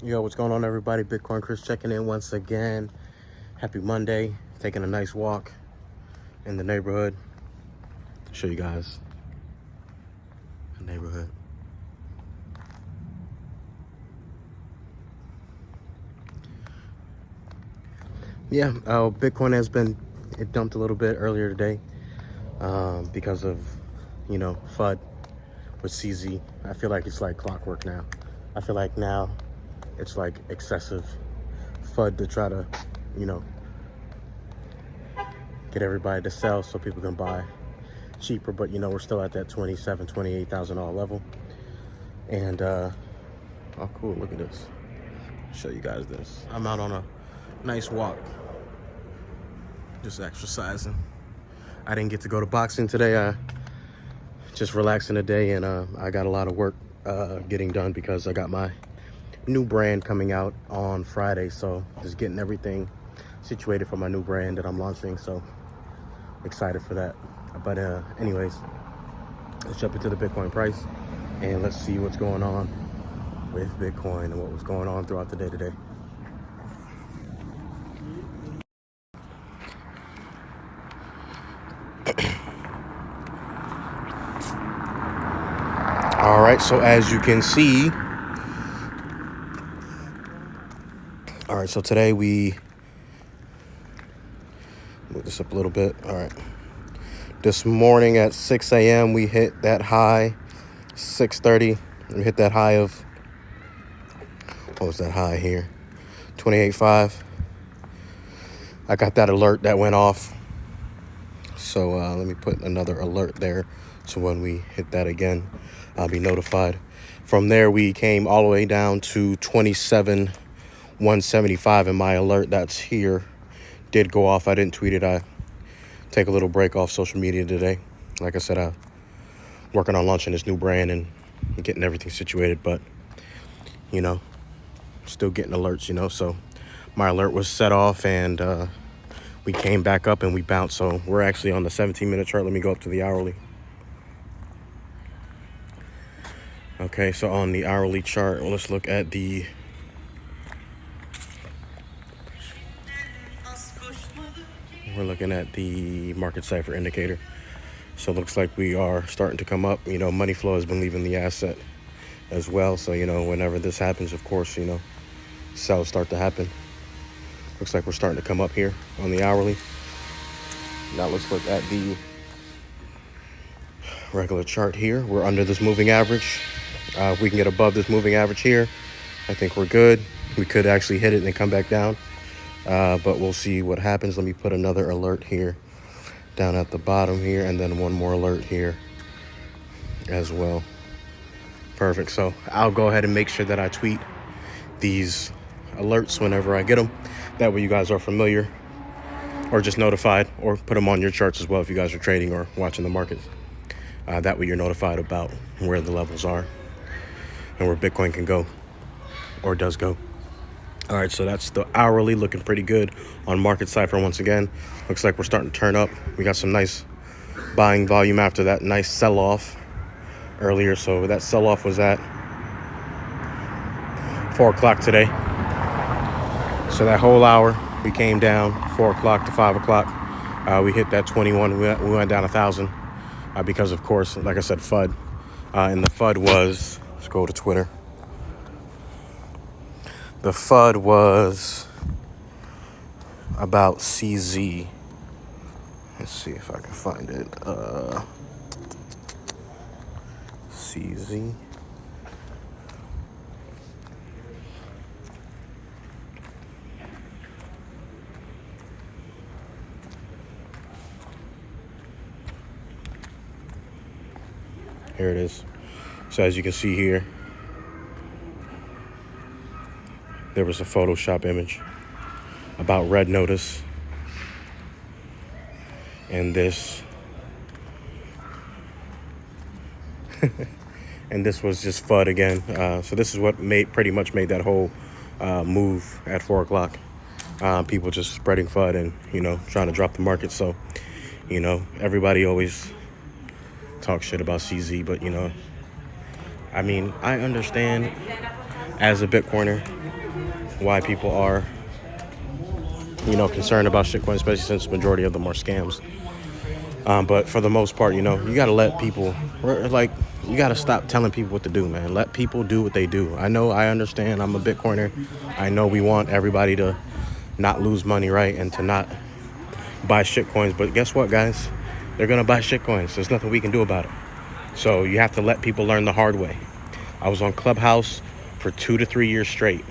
Yo, what's going on, everybody? Bitcoin Chris checking in once again. Happy Monday. Taking a nice walk in the neighborhood. Show you guys the neighborhood. Yeah, Bitcoin has been, it dumped a little bit earlier today because of, FUD with CZ. I feel like it's like clockwork now. I feel like now it's like excessive FUD to try to, get everybody to sell so people can buy cheaper, but we're still at that $28,000 level. And oh cool, look at this. Show you guys this. I'm out on a nice walk, just exercising. I didn't get to go to boxing today. Just relaxing today, and I got a lot of work getting done because I got my new brand coming out on Friday, so just getting everything situated for my new brand that I'm launching, so excited for that. But anyways, let's jump into the Bitcoin price and let's see what's going on with Bitcoin and what was going on throughout the day today. All right, so as you can see, all right, so today we move this up a little bit. All right, this morning at 6 a.m. we hit that high. 6:30 we hit that high of, what was that high here? 28.5. I got that alert that went off, so let me put another alert there, so when we hit that again I'll be notified. From there we came all the way down to 27,175, and my alert that's here did go off. I didn't tweet it. I take a little break off social media today. Like I said, I'm working on launching this new brand and getting everything situated, but still getting alerts, so my alert was set off, and we came back up and we bounced. So we're actually on the 17-minute chart. Let me go up to the hourly. Okay, so on the hourly chart, let's look at the we're looking at the market cipher indicator. So it looks like we are starting to come up. Money flow has been leaving the asset as well. So, whenever this happens, of course, sales start to happen. Looks like we're starting to come up here on the hourly. Now let's look at the regular chart here. We're under this moving average. If we can get above this moving average here, I think we're good. We could actually hit it and then come back down. But we'll see what happens. Let me put another alert here down at the bottom here, and then one more alert here as well. Perfect. So I'll go ahead and make sure that I tweet these alerts whenever I get them. That way you guys are familiar or just notified, or put them on your charts as well if you guys are trading or watching the markets. That way you're notified about where the levels are and where Bitcoin can go or does go. All right, so that's the hourly, looking pretty good on market cipher once again. Looks like we're starting to turn up. We got some nice buying volume after that nice sell-off earlier. So that sell-off was at 4 o'clock today. So that whole hour we came down 4 o'clock to 5 o'clock. We hit that 21. We went down 1,000 because, of course, like I said, FUD. And the FUD was, let's go to Twitter. The FUD was about CZ. Let's see if I can find it. CZ. Here it is. So as you can see here, there was a Photoshop image about red notice, and this and this was just FUD again. So this is what pretty much made that whole move at 4 o'clock. People just spreading FUD and trying to drop the market. So everybody always talks shit about CZ, but I mean, I understand as a Bitcoiner, why people are, concerned about shitcoin, especially since the majority of them are scams. But for the most part, you got to let people, you got to stop telling people what to do, man. Let people do what they do. I understand. I'm a Bitcoiner. I know we want everybody to not lose money, right? And to not buy shitcoins. But guess what, guys? They're going to buy shitcoins. There's nothing we can do about it. So you have to let people learn the hard way. I was on Clubhouse for 2 to 3 years straight,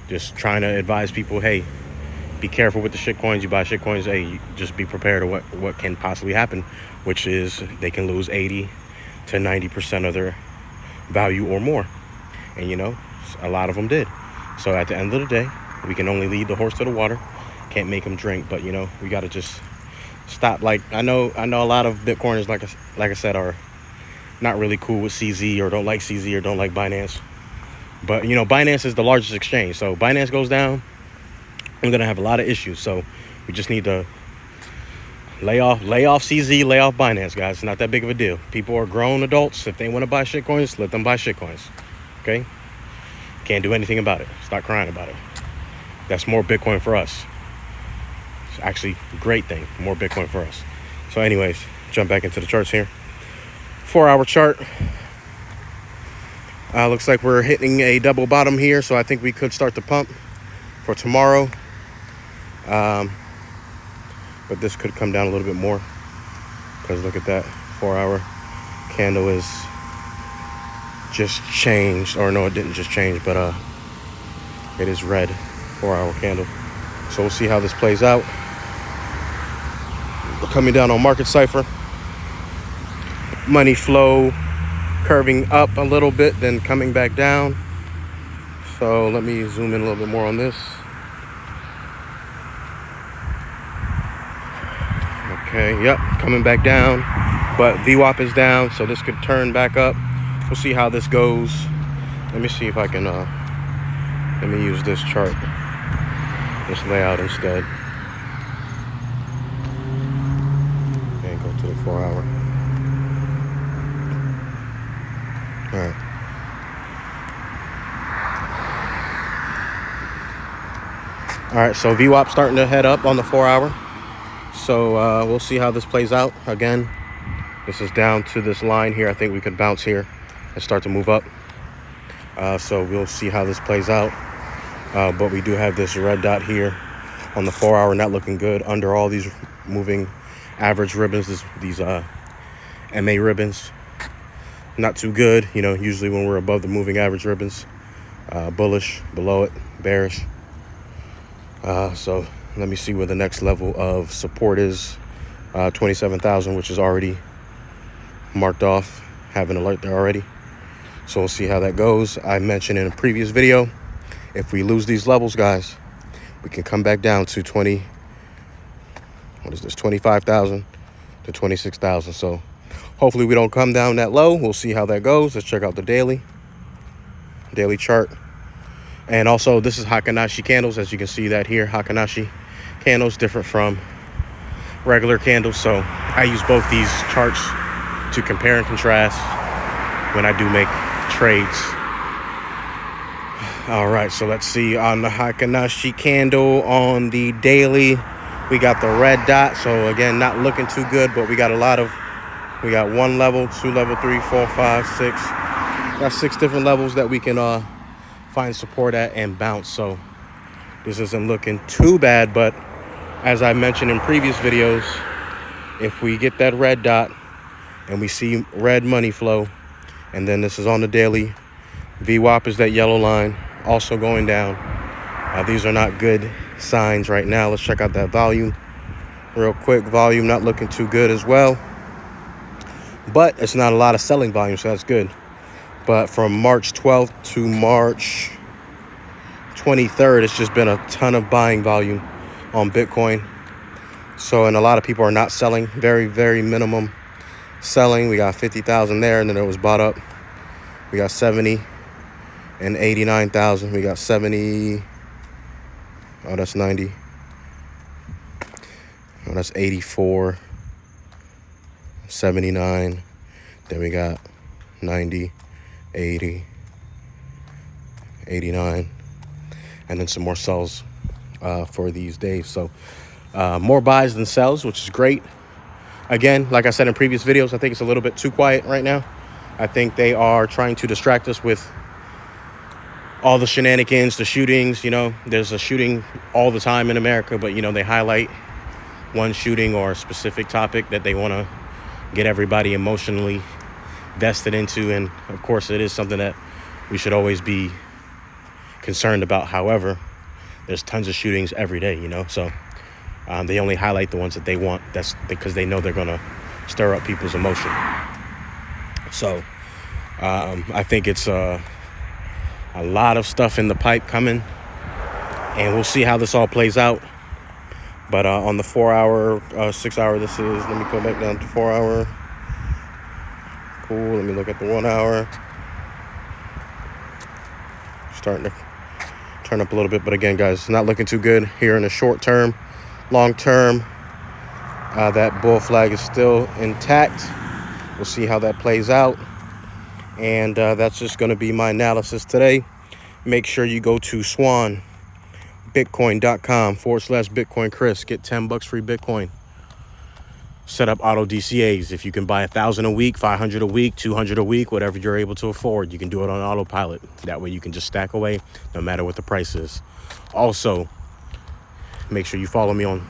just trying to advise people, hey, be careful with the shitcoins. You buy shitcoins, hey, just be prepared to what can possibly happen, which is they can lose 80 to 90% of their value or more. And a lot of them did. So at the end of the day, we can only lead the horse to the water, can't make them drink. But we got to just stop. Like I know a lot of Bitcoiners, like I said, are not really cool with CZ, or don't like CZ, or don't like Binance. But Binance is the largest exchange, so Binance goes down, I'm gonna have a lot of issues. So we just need to lay off CZ, lay off Binance, guys. It's not that big of a deal. People are grown adults. If they want to buy shitcoins, let them buy shitcoins. Okay? Can't do anything about it. Stop crying about it. That's more Bitcoin for us. It's actually a great thing. More Bitcoin for us. So anyways, jump back into the charts here. 4-hour chart. Looks like we're hitting a double bottom here, so I think we could start the pump for tomorrow. But this could come down a little bit more, because look at that 4-hour candle is just changed, or no, it didn't just change, but it is red 4-hour candle. So we'll see how this plays out. We're coming down on market cipher. Money flow curving up a little bit, then coming back down. So let me zoom in a little bit more on this. Okay, yep, coming back down, but VWAP is down, so this could turn back up. We'll see how this goes. Let me see if I can let me use this chart, this layout instead, and go to the 4-hour. All right. All right, so VWAP starting to head up on the 4-hour. So we'll see how this plays out. Again, this is down to this line here. I think we could bounce here and start to move up. So we'll see how this plays out. But we do have this red dot here on the 4-hour, not looking good under all these moving average ribbons, these MA ribbons. Not too good. Usually when we're above the moving average ribbons, bullish, below it, bearish. So let me see where the next level of support is. 27,000, which is already marked off, have an alert there already. So we'll see how that goes. I mentioned in a previous video, if we lose these levels, guys, we can come back down to 25,000 to 26,000. So hopefully we don't come down that low. We'll see how that goes. Let's check out the daily chart. And also, this is Hakanashi candles. As you can see that here, Hakanashi candles, different from regular candles. So I use both these charts to compare and contrast when I do make trades. All right, so let's see. On the Hakanashi candle on the daily, we got the red dot. So again, not looking too good, but we got 1 level, 2 level, 3, 4, 5, 6. Got 6 different levels that we can find support at and bounce. So this isn't looking too bad, but as I mentioned in previous videos, if we get that red dot and we see red money flow, and then this is on the daily, VWAP is that yellow line also going down. These are not good signs right now. Let's check out that volume real quick. Volume not looking too good as well, but it's not a lot of selling volume, so that's good. But from March 12th to March 23rd, it's just been a ton of buying volume on Bitcoin. So, and a lot of people are not selling, very, very minimum selling. We got 50,000 there, and then it was bought up. We got 70 and 89,000. We got 70. Oh, that's 90. Oh, that's 84. 79. Then we got 90. 80, 89, and then some more sells for these days. So more buys than sells, which is great. Again, like I said in previous videos, I think it's a little bit too quiet right now. I think they are trying to distract us with all the shenanigans, the shootings. You know, there's a shooting all the time in America, but, you know, they highlight one shooting or a specific topic that they want to get everybody emotionally vested into. And of course, it is something that we should always be concerned about. However, there's tons of shootings every day, you know, so they only highlight the ones that they want. That's because they know they're going to stir up people's emotion. So I think it's a lot of stuff in the pipe coming, and we'll see how this all plays out. But on the 4 hour, 6 hour, this is, let me go back down to 4 hour. Cool. Let me look at the 1 hour. Starting to turn up a little bit, but again, guys, it's not looking too good here in the short term. Long term, that bull flag is still intact. We'll see how that plays out. And that's just going to be my analysis today. Make sure you go to Swan Bitcoin.com/Bitcoin Chris. Get $10 free Bitcoin. Set up auto DCAs. If you can buy 1,000 a week, 500 a week, 200 a week, whatever you're able to afford, you can do it on autopilot. That way you can just stack away no matter what the price is. Also, make sure you follow me on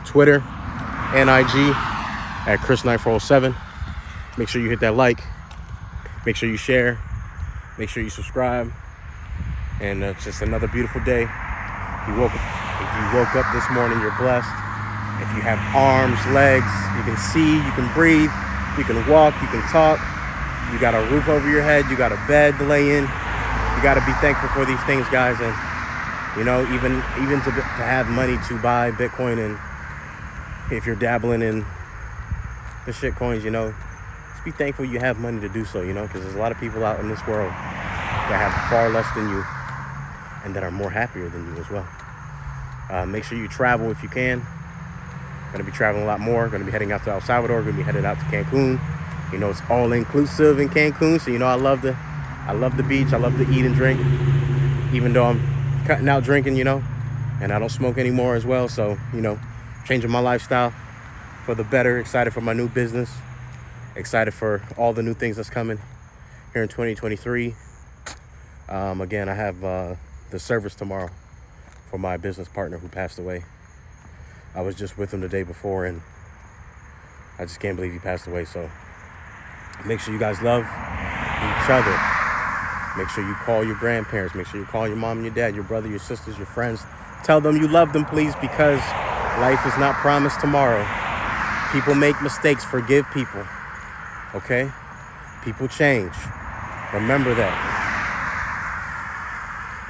Twitter and IG at Chris9407. Make sure you hit that like. Make sure you share. Make sure you subscribe. And it's just another beautiful day. If you woke up this morning, you're blessed. If you have arms, legs, you can see, you can breathe, you can walk, you can talk, you got a roof over your head, you got a bed to lay in, you got to be thankful for these things, guys. And, you know, even to have money to buy Bitcoin, and if you're dabbling in the shit coins, you know, just be thankful you have money to do so, you know, because there's a lot of people out in this world that have far less than you and that are more happier than you as well. Make sure you travel if you can. Going to be traveling a lot more. Going to be heading out to El Salvador. Going to be headed out to Cancun. You know, it's all inclusive in Cancun. So, you know, I love the beach. I love to eat and drink, even though I'm cutting out drinking, you know, and I don't smoke anymore as well. So, you know, changing my lifestyle for the better. Excited for my new business. Excited for all the new things that's coming here in 2023. Again, I have the service tomorrow for my business partner who passed away. I was just with him the day before, and I just can't believe he passed away. So make sure you guys love each other. Make sure you call your grandparents. Make sure you call your mom and your dad, your brother, your sisters, your friends. Tell them you love them, please, because life is not promised tomorrow. People make mistakes. Forgive people. Okay? People change. Remember that.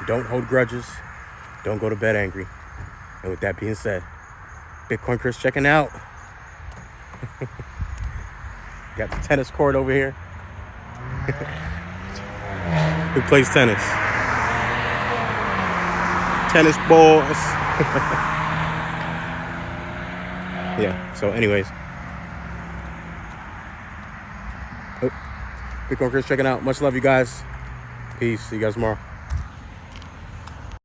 Don't hold grudges. Don't go to bed angry. And with that being said, Bitcoin Chris checking out. Got the tennis court over here. Who plays tennis? Tennis balls. Yeah, so anyways. Bitcoin Chris checking out. Much love, you guys. Peace. See you guys tomorrow.